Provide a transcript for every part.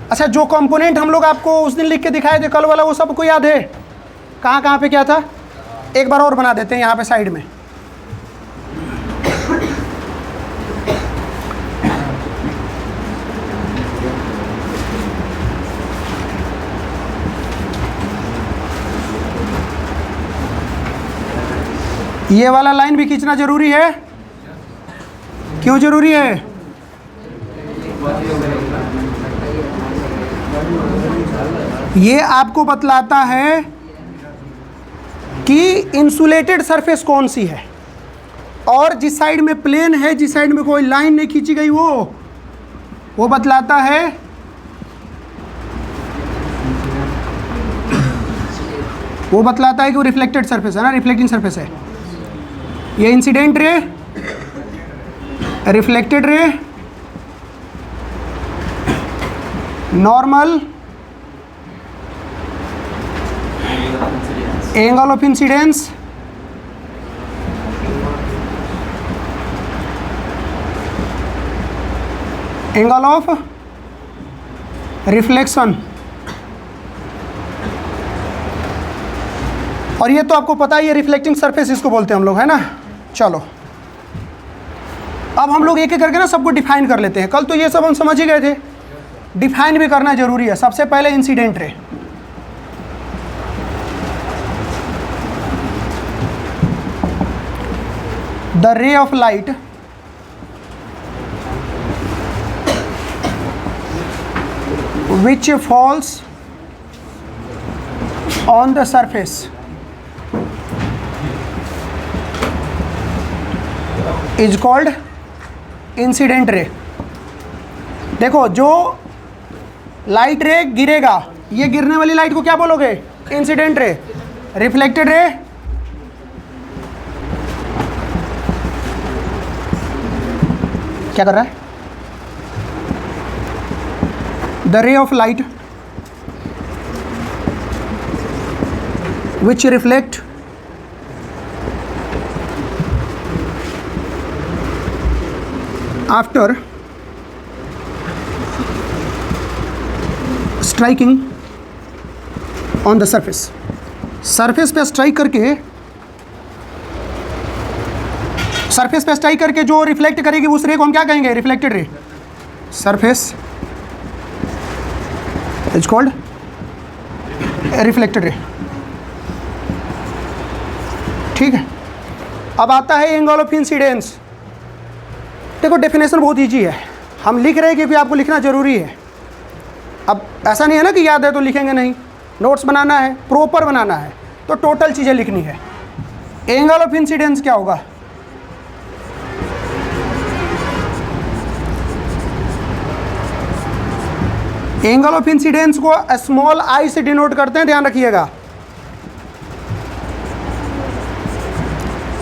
अच्छा, जो कंपोनेंट हम लोग आपको उस दिन लिख के दिखाए थे कल वाला, वो सबको याद है? कहाँ कहाँ पे क्या था? एक बार और बना देते हैं यहाँ पे साइड में। ये वाला लाइन भी खींचना जरूरी है। क्यों जरूरी है? ये आपको बतलाता है कि इंसुलेटेड सरफेस कौन सी है, और जिस साइड में प्लेन है, जिस साइड में कोई लाइन नहीं खींची गई, वो बतलाता है कि वो रिफ्लेक्टेड सरफेस है ना, रिफ्लेक्टिंग सरफेस है। ये incident ray, reflected ray, normal, angle of incidence, angle of reflection. और ये तो आपको पता ही है, रिफ्लेक्टिंग सरफेस इसको बोलते हैं हम लोग, है ना। चलो अब हम लोग एक एक करके ना सबको डिफाइन कर लेते हैं। कल तो ये सब हम समझ ही गए थे, डिफाइन भी करना जरूरी है। सबसे पहले incident ray. The ray of light which falls on the surface is called incident ray। देखो, जो लाइट रे गिरेगा, ये गिरने वाली लाइट को क्या बोलोगे? Incident ray. रिफ्लेक्टेड रे, क्या कर रहा है? The ray of light which reflect after striking on the surface। Surface पे स्ट्राइक करके जो रिफ्लेक्ट करेगी उस रे को हम क्या कहेंगे? Reflected ray. Surface is called reflected ray. ठीक है, अब आता है एंगल ऑफ इंसिडेंस। देखो, डेफिनेशन बहुत ईजी है, हम लिख रहे हैं क्योंकि आपको लिखना जरूरी है। अब ऐसा नहीं है ना कि याद है तो लिखेंगे नहीं, नोट्स बनाना है, प्रॉपर बनाना है, तो टोटल चीज़ें लिखनी है। एंगल ऑफ इंसिडेंस क्या होगा? एंगल ऑफ इंसिडेंस को स्मॉल आई से डिनोट करते हैं, ध्यान रखिएगा।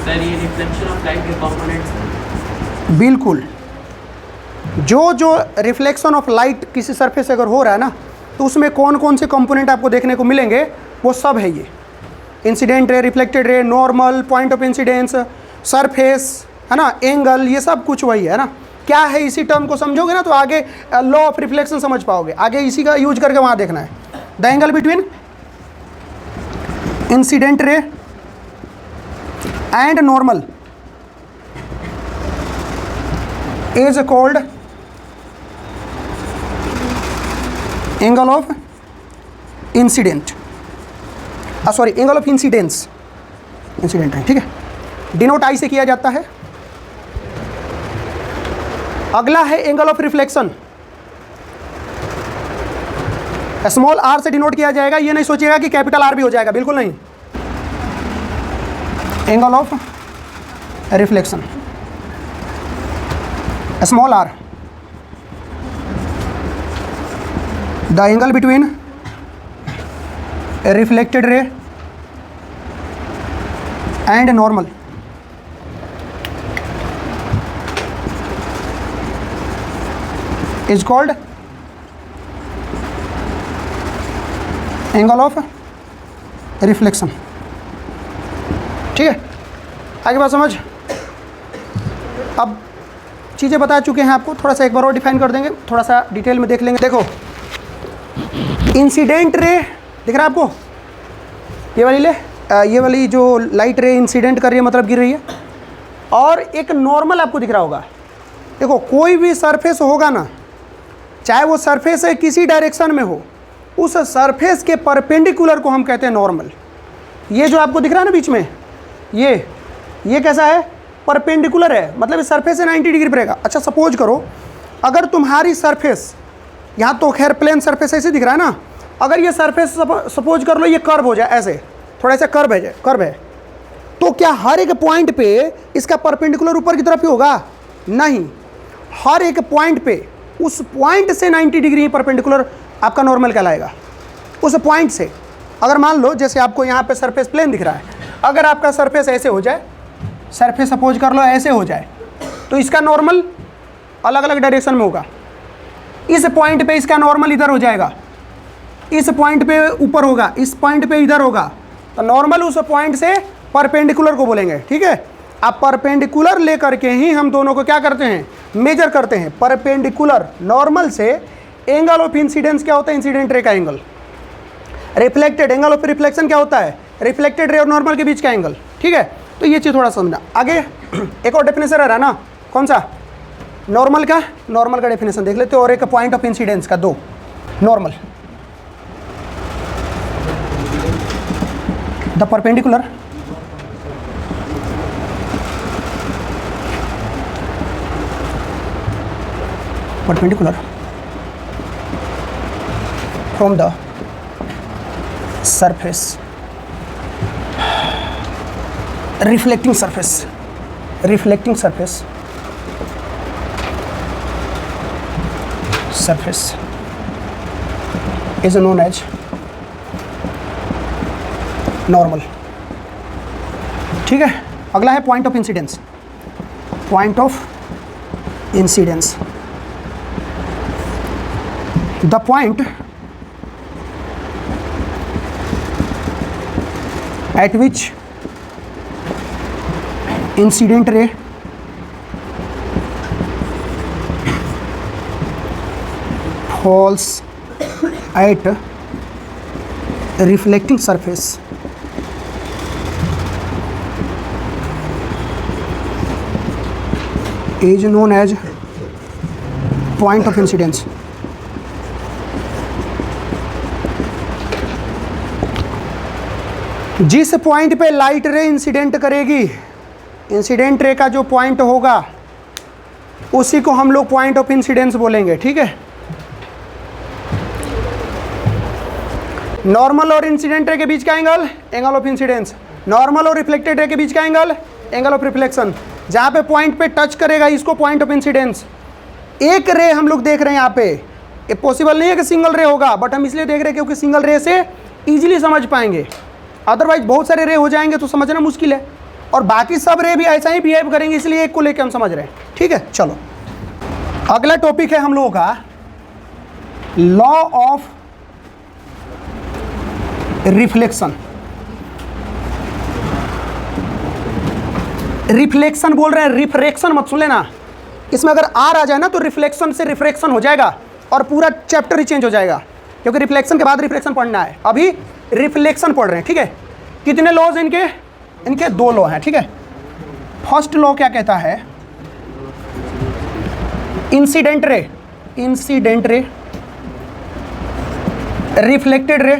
सर, ये रिफ्लेक्शन ऑफ लाइट के कंपोनेंट्स। बिल्कुल, जो रिफ्लेक्शन ऑफ लाइट किसी सरफेस अगर हो रहा है ना, तो उसमें कौन कौन से कंपोनेंट आपको देखने को मिलेंगे, वो सब है ये। Incident ray, reflected ray, normal, point of incidence, surface, है ना, एंगल, ये सब कुछ वही है ना। क्या है, इसी टर्म को समझोगे ना तो आगे लॉ ऑफ रिफ्लेक्शन समझ पाओगे। आगे इसी का यूज करके वहाँ देखना है। The angle between incident ray and normal is called angle of incident, sorry, angle of incidence. Incident है, ठीक है, डिनोट आई से किया जाता है। अगला है angle of reflection, small r से डिनोट किया जाएगा। ये नहीं सोचिएगा कि कैपिटल आर भी हो जाएगा, बिल्कुल नहीं। Angle of reflection, small r, the angle between reflected ray and normal is called angle of reflection. ठीक है, आगे बात समझ। अब चीज़ें बता चुके हैं आपको, थोड़ा सा एक बार और डिफाइन कर देंगे, थोड़ा सा डिटेल में देख लेंगे। देखो, इंसिडेंट रे दिख रहा है आपको, ये वाली जो लाइट रे इंसिडेंट कर रही है मतलब गिर रही है, और एक नॉर्मल आपको दिख रहा होगा। देखो कोई भी सरफेस होगा ना, चाहे वो सरफेस है किसी डायरेक्शन में हो, उस सरफेस के परपेंडिकुलर को हम कहते हैं नॉर्मल। ये जो आपको दिख रहा है ना बीच में, ये कैसा है, परपेंडिकुलर है, मतलब इस सरफेस से 90 डिग्री पर रहेगा। अच्छा सपोज करो अगर तुम्हारी सरफेस, यहाँ तो खैर प्लेन सरफेस ऐसे दिख रहा है ना, अगर ये सरफेस सपोज कर लो ये कर्व हो जाए, ऐसे थोड़ा सा कर्व है, तो क्या हर एक पॉइंट पे इसका परपेंडिकुलर ऊपर की तरफ ही होगा? नहीं, हर एक पॉइंट पे उस पॉइंट से 90 डिग्री परपेंडिकुलर आपका नॉर्मल कहलाएगा। उस पॉइंट से अगर मान लो जैसे आपको यहाँ पे सरफेस प्लेन दिख रहा है, अगर आपका सरफेस ऐसे हो जाए, सरफेस सपोज कर लो ऐसे हो जाए, तो इसका नॉर्मल अलग अलग डायरेक्शन में होगा। इस पॉइंट पे इसका नॉर्मल इधर हो जाएगा, इस पॉइंट पे ऊपर होगा, इस पॉइंट पे इधर होगा, तो नॉर्मल उस पॉइंट से परपेंडिकुलर को बोलेंगे। ठीक है, अब परपेंडिकुलर लेकर के ही हम दोनों को क्या करते हैं, मेजर करते हैं। परपेंडिकुलर नॉर्मल से एंगल ऑफ इंसिडेंस क्या होता है, इंसिडेंट रे का angle. Reflected angle of reflection क्या होता है, रिफ्लेक्टेड रे और नॉर्मल के बीच का एंगल। ठीक है, तो ये चीज़ थोड़ा समझना। आगे एक और डेफिनेशन रहा ना, कौन सा, नॉर्मल का डेफिनेशन देख लेते हो, और एक पॉइंट ऑफ इंसिडेंस का, दो normal. The perpendicular from the surface, reflecting surface is known as normal। ठीक है, अगला है point of incidence. The point at which incident ray falls at reflecting surface is known as point of incidence। जिस point पे light ray incident करेगी, incident ray का जो point होगा उसी को हम लोग पॉइंट ऑफ इंसिडेंस बोलेंगे। ठीक है, नॉर्मल और इंसिडेंट रे के बीच का एंगल ऑफ इंसिडेंस, नॉर्मल और रिफ्लेक्टेड रे के बीच का एंगल ऑफ रिफ्लेक्शन। जहाँ पे पॉइंट पे टच करेगा इसको पॉइंट ऑफ इंसिडेंस। एक रे हम लोग देख रहे हैं यहाँ पे, ये पॉसिबल नहीं है कि सिंगल रे होगा, बट हम इसलिए देख रहे हैं क्योंकि सिंगल रे से इजीली समझ पाएंगे, अदरवाइज बहुत सारे रे हो जाएंगे तो समझना मुश्किल है, और बाकी सब रे भी ऐसा ही बिहेव करेंगे, इसलिए एक को लेकर हम समझ रहे हैं। ठीक है, चलो अगला टॉपिक है हम लोगों का लॉ ऑफ रिफ्लेक्शन। रिफ्लेक्शन बोल रहे हैं, रिफ्रैक्शन मत सुन लेना, इसमें अगर आर आ जाए ना तो रिफ्लेक्शन से रिफ्रैक्शन हो जाएगा और पूरा चैप्टर ही चेंज हो जाएगा, क्योंकि रिफ्लेक्शन के बाद रिफ्रैक्शन पढ़ना है, अभी रिफ्लेक्शन पढ़ रहे हैं। ठीक है, कितने लॉज इनके दो लॉ हैं। ठीक है, फर्स्ट लॉ क्या कहता है, incident ray reflected ray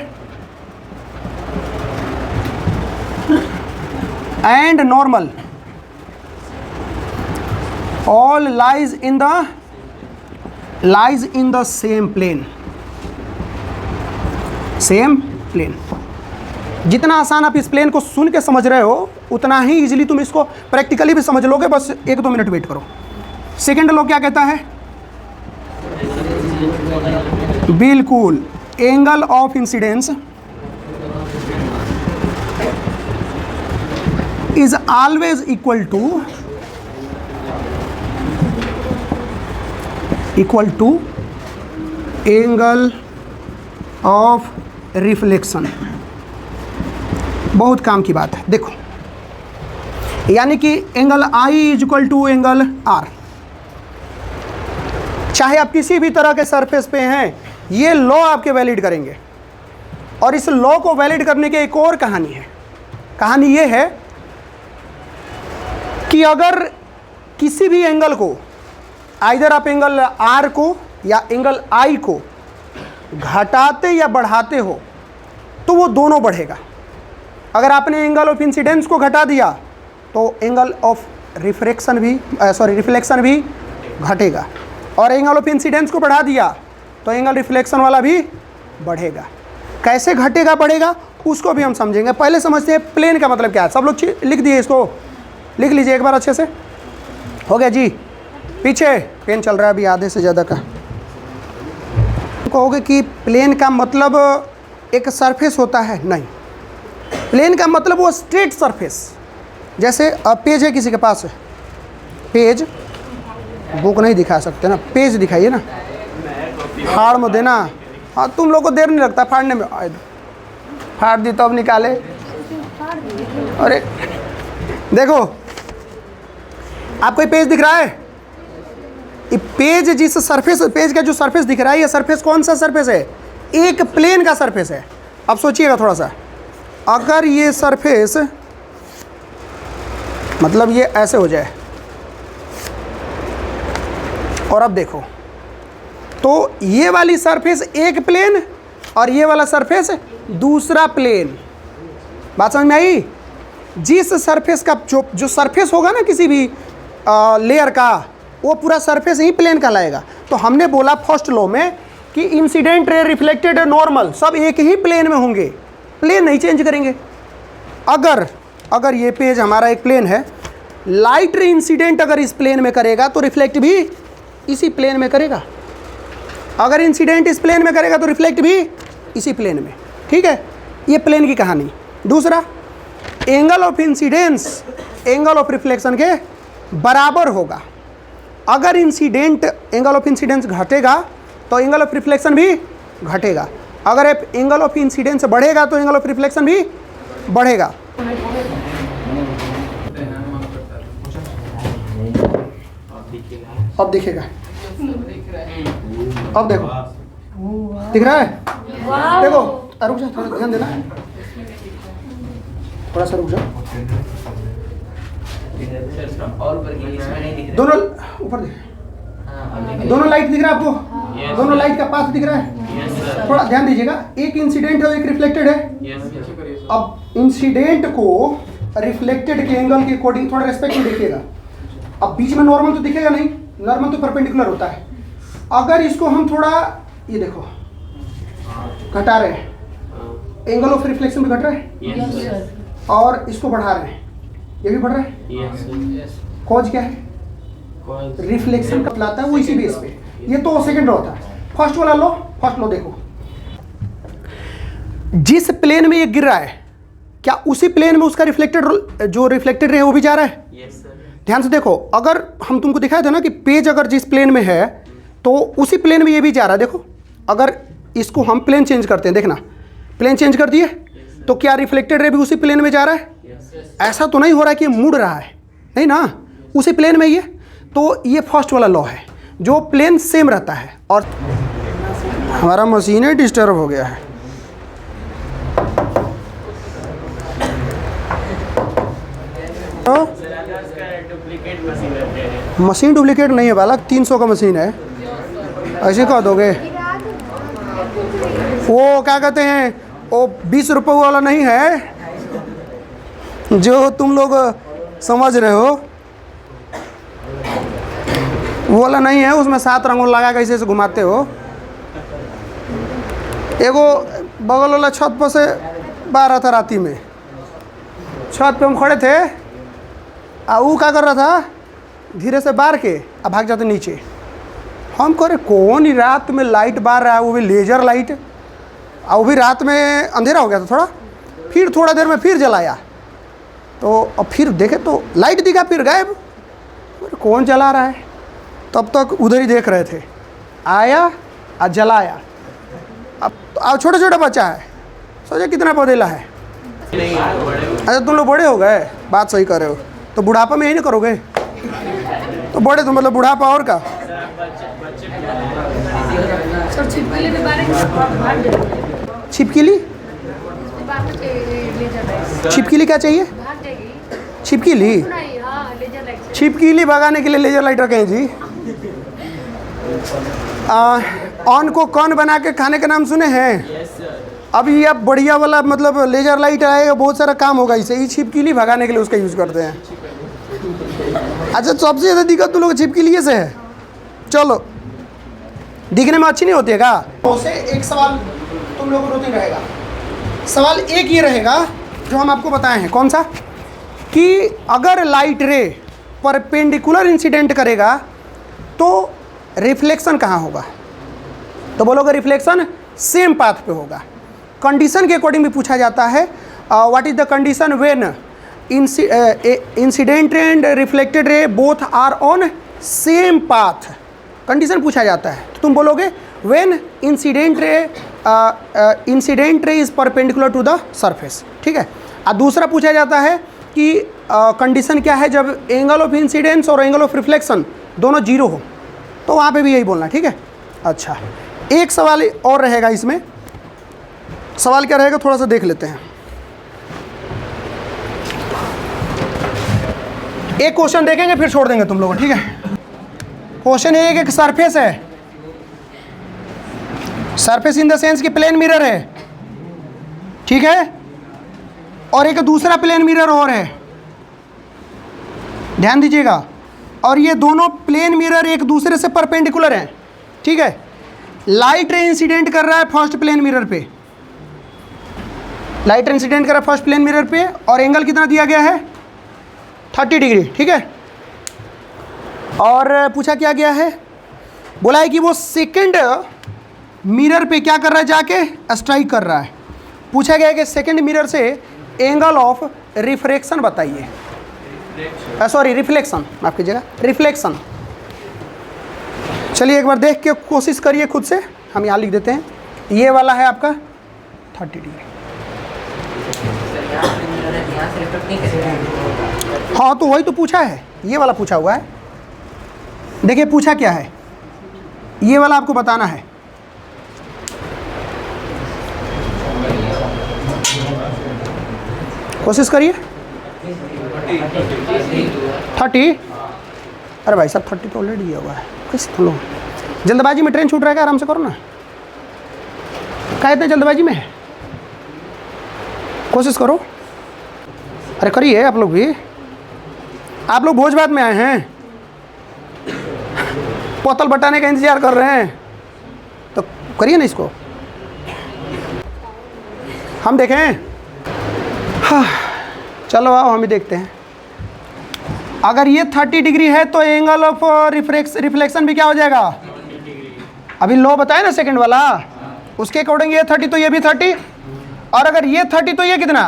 and normal all lies in the same plane। जितना आसान आप इस प्लेन को सुन के समझ रहे हो उतना ही इजीली तुम इसको प्रैक्टिकली भी समझ लोगे, बस 1-2 मिनट वेट करो। सेकेंड लॉ क्या कहता है, बिल्कुल, angle of incidence is always equal to angle of reflection. बहुत काम की बात है, देखो, यानी कि angle i is equal to angle r. चाहे आप किसी भी तरह के सरफेस पे हैं, ये लॉ आपके वैलिड करेंगे। और इस लॉ को वैलिड करने की एक और कहानी है। कहानी ये है कि अगर किसी भी एंगल को, आइदर आप एंगल आर को या एंगल आई को घटाते या बढ़ाते हो तो वो दोनों बढ़ेगा। अगर आपने एंगल ऑफ इंसिडेंस को घटा दिया तो एंगल ऑफ रिफ्रैक्शन भी रिफ्लेक्शन भी घटेगा, और एंगल ऑफ इंसिडेंस को बढ़ा दिया तो एंगल रिफ्लेक्शन वाला भी बढ़ेगा। कैसे घटेगा बढ़ेगा उसको भी हम समझेंगे। पहले समझते हैं प्लेन का मतलब क्या है। सब लोग लिख दिए, इसको लिख लीजिए एक बार अच्छे से। हो गया जी। पीछे पेन चल रहा है अभी आधे से ज़्यादा का। कहोगे कि प्लेन का मतलब एक सरफेस होता है, नहीं। प्लेन का मतलब वो स्ट्रेट सरफेस। जैसे पेज है किसी के पास, पेज, बुक नहीं दिखा सकते ना, पेज दिखाइए ना, फाड़ में देना। हाँ, तुम लोग को देर नहीं लगता फाड़ने में। फाड़ दी तो अब निकाले। अरे देखो, आपको ये पेज दिख रहा है? ये पेज, जिस सरफेस, पेज का जो सरफेस दिख रहा है, ये सरफेस कौन सा सरफेस है? एक प्लेन का सरफेस है। अब सोचिएगा थोड़ा सा, अगर ये सरफेस मतलब ये ऐसे हो जाए, और अब देखो तो ये वाली सरफेस एक प्लेन और ये वाला सरफेस दूसरा प्लेन। बात समझ में आई? जिस सरफेस का जो सरफेस होगा ना किसी भी लेयर का, वो पूरा सरफेस ही प्लेन कहलाएगा। तो हमने बोला फर्स्ट लॉ में कि incident ray, reflected ray, normal सब एक ही प्लेन में होंगे, प्लेन नहीं चेंज करेंगे। अगर ये पेज हमारा एक प्लेन है, लाइट रे इंसिडेंट अगर इस प्लेन में करेगा तो रिफ्लेक्ट भी इसी प्लेन में करेगा। अगर इंसिडेंट इस प्लेन में करेगा तो रिफ्लेक्ट भी इसी प्लेन में। ठीक है, ये प्लेन की कहानी। दूसरा, angle of incidence angle of reflection के बराबर होगा। अगर इंसिडेंट एंगल ऑफ इंसिडेंस घटेगा तो एंगल ऑफ रिफ्लेक्शन भी घटेगा। अगर एंगल ऑफ इंसिडेंस बढ़ेगा तो एंगल ऑफ रिफ्लेक्शन भी बढ़ेगा। अब दिखेगा, अब देखो, दिख रहा है? देखो, रुक जा, थोड़ा ध्यान देना, थोड़ा सा रुक जा। दोनों ऊपर देख, दोनों लाइट दिख रहा है आपको? दोनों लाइट का पाथ दिख रहा है? थोड़ा ध्यान दीजिएगा, एक इंसिडेंट है और एक रिफ्लेक्टेड है। अब इंसिडेंट को रिफ्लेक्टेड के एंगल के अकॉर्डिंग थोड़ा रेस्पेक्ट में देखिएगा। अब बीच में नॉर्मल तो दिखेगा नहीं, नॉर्मल तो परपेंडिकुलर होता है। अगर इसको हम थोड़ा, ये देखो, घटा रहे हैं, एंगल ऑफ रिफ्लेक्शन भी घट रहा है, और इसको बढ़ा रहे हैं, ये भी बढ़ रहा है। कॉज क्या है? रिफ्लेक्शन कब लाता है? वो इसी बेस पे। ये तो सेकंड लॉ था। फर्स्ट वाला लॉ, फर्स्ट लॉ देखो, जिस प्लेन में ये गिर रहा है, क्या उसी प्लेन में उसका रिफ्लेक्टेड, जो रिफ्लेक्टेड रे वो भी जा रहा है? ध्यान से देखो, अगर हम तुमको दिखाया था ना कि पेज अगर जिस प्लेन में है तो उसी प्लेन में ये भी जा रहा है। देखो, अगर इसको हम प्लेन चेंज करते हैं, देखना, प्लेन चेंज कर दिए तो क्या रिफ्लेक्टेड रे भी उसी प्लेन में जा रहा है? ऐसा तो नहीं हो रहा है कि मुड़ रहा है, नहीं ना, उसी प्लेन में ही है। तो ये फर्स्ट वाला लॉ है, जो प्लेन सेम रहता है। और हमारा मशीन ही डिस्टर्ब हो गया है। तो मशीन डुप्लीकेट नहीं है बालक, 300 का मशीन है, ऐसे कह दोगे? वो क्या कहते हैं, वो 20 रुपये वाला नहीं है जो तुम लोग समझ रहे हो, वो वाला नहीं है। उसमें 7 रंगों लगा के ऐसे घुमाते हो। एगो बगल वाला छत पर से बाहर था, राती में छत पे हम खड़े थे, वो क्या कर रहा था, धीरे से बार के अब भाग जाते नीचे। हम कह रहे कौन ही रात में लाइट बार रहा है, वो भी लेजर लाइट, और वो भी रात में अंधेरा हो गया था थोड़ा। फिर थोड़ा देर में फिर जलाया, तो अब फिर देखे तो लाइट दिखा, फिर गायब। कौन जला रहा है? तब तक उधर ही देख रहे थे, आया और जलाया। अब छोटा छोटा बच्चा है, सोचा कितना पौधेला है। अच्छा, तुम लोग बड़े हो गए, बात सही कर रहे हो। तो बुढ़ापा में यही नहीं करोगे? तो बड़े तो मतलब बुढ़ापा और का। सर छिपकली के बारे में भाग जाएगी। छिपकली? भाग जाएगी लेजर लाइट। छिपकली क्या चाहिए? भाग जाएगी। छिपकली? नहीं, हाँ लेजर लाइट से। छिपकली भगाने के लिए लेजर लाइट रखे हैं जी। ऑन को कौन बना के खाने का नाम सुने हैं? Yes, sir. अब ये अब बढ़िया वाला मतलब लेजर लाइट आएगा, बहुत सारा काम होगा इसे। ये छिपकली भगाने के लिए उसका यूज़ करते हैं। अच्छा, सबसे ज़्यादा दिक्कत तुम लोग छिपकली से है। चलो, दिखने में अच्छी नहीं होती है क्या? उसे एक सवाल तुम लोगों को रोते रहेगा। सवाल एक ये रहेगा जो हम आपको बताए हैं, कौन सा, कि अगर लाइट रे परपेंडिकुलर इंसिडेंट करेगा तो रिफ्लेक्शन कहाँ होगा? तो बोलोगे रिफ्लेक्शन सेम पाथ पे होगा। कंडीशन के अकॉर्डिंग भी पूछा जाता है, what is the condition when incident ray and reflected ray both are on same path. Condition पूछा जाता है तो तुम बोलोगे when incident ray is perpendicular to the surface. ठीक है। और दूसरा पूछा जाता है कि कंडीशन क्या है जब एंगल ऑफ इंसिडेंस और एंगल ऑफ रिफ्लेक्शन दोनों जीरो हो, तो वहाँ पे भी यही बोलना। ठीक है। अच्छा, एक सवाल और रहेगा इसमें। सवाल क्या रहेगा थोड़ा सा देख लेते हैं। एक क्वेश्चन देखेंगे फिर छोड़ देंगे तुम लोग। ठीक है। क्वेश्चन है, एक सरफेस है, सरफेस इन द सेंस कि प्लेन मिरर है, ठीक है, और एक दूसरा प्लेन मिरर और है, ध्यान दीजिएगा, और ये दोनों प्लेन मिरर एक दूसरे से परपेंडिकुलर हैं। ठीक है। लाइट रे इंसिडेंट कर रहा है फर्स्ट प्लेन मिरर पे, लाइट रे इंसिडेंट कर रहा है फर्स्ट प्लेन मिरर पे, और एंगल कितना दिया गया है? 30 डिग्री। ठीक है। और पूछा क्या गया है? बोला है कि वो सेकंड मिरर पे क्या कर रहा है, जाके स्ट्राइक कर रहा है। पूछा गया है कि सेकंड मिरर से एंगल ऑफ रिफ्रैक्शन बताइए, सॉरी रिफ्लेक्शन, माफ कीजिएगा, रिफ्लेक्शन। चलिए एक बार देख के कोशिश करिए खुद से। हम यहाँ लिख देते हैं, ये वाला है आपका 30 डिग्री। हाँ, तो वही तो पूछा है, ये वाला पूछा हुआ है। देखिए पूछा क्या है, ये वाला आपको बताना है। कोशिश करिए। 30। अरे भाई साहब 30 तो ऑलरेडी दिया हुआ है, कैसे तुम लोग जल्दबाजी में? ट्रेन छूट रहा है, आराम से करो ना, क्या इतने जल्दबाजी में है? कोशिश करो, अरे करिए आप लोग भी। आप लोग भोज भात में आए हैं, बोतल बटाने का इंतजार कर रहे हैं, तो करिए ना इसको। हम देखें? हाँ, चलो आओ हम ही देखते हैं। अगर ये 30 डिग्री है तो एंगल ऑफ रिफ्लेक्शन भी क्या हो जाएगा? अभी लो बताया ना सेकंड वाला, उसके अकॉर्डिंग ये 30 तो ये भी 30, और अगर ये 30 तो ये कितना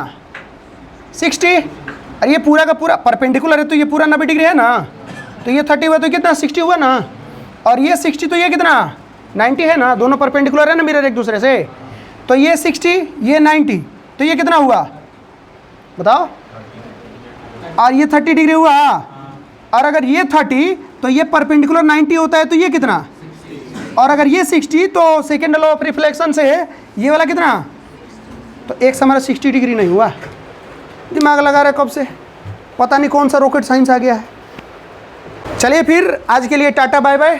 60, और ये पूरा का पूरा परपेंडिकुलर है तो ये पूरा 90 डिग्री है ना, तो ये 30 हुआ तो कितना 60 हुआ ना, और ये 60 तो ये कितना 90 है ना, दोनों परपेंडिकुलर है ना मिरर एक दूसरे से, तो ये 60 ये 90, तो ये कितना हुआ बताओ? और ये 30 डिग्री हुआ, और अगर ये 30 तो ये परपेंडिकुलर 90 होता है तो ये कितना, और अगर ये 60 तो सेकेंड लॉ ऑफ रिफ्लेक्शन से ये वाला कितना, तो एक से हमारा 60 डिग्री नहीं हुआ। दिमाग लगा रहे कब से, पता नहीं कौन सा रॉकेट साइंस आ गया है। चलिए फिर आज के लिए टाटा बाय बाय।